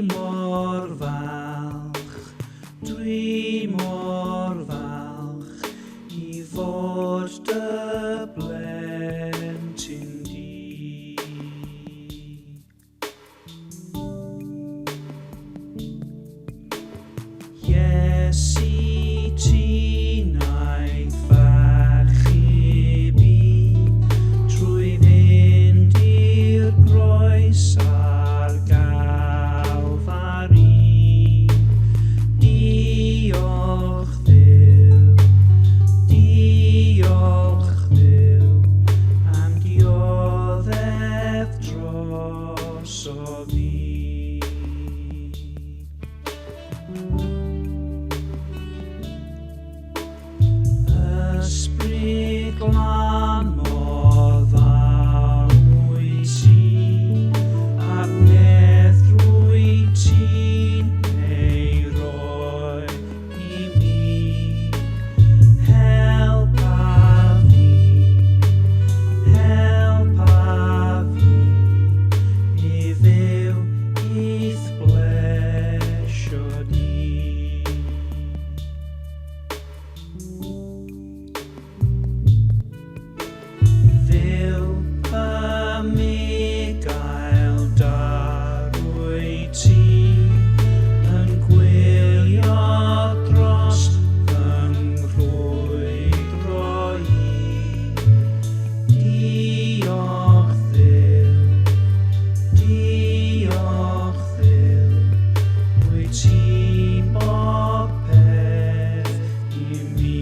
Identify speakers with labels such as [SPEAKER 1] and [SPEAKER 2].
[SPEAKER 1] mor falch I fod dy blentyn di. Iesu ti wnaeth fachubu trwy fynd i'r groes ar Galfari. Diolch Dduw am dioddef drosodd fi. Ysbryd glân modd arwyt ti, a'r meddrwyd ti'n ei roi I mi. Helpa fi I fyw i'th blesio di. Fyw mi gael darwyt ti yn gwylio dros fy nghrwydro I. Diolch Dduw, wyt ti'n bopeth I mi.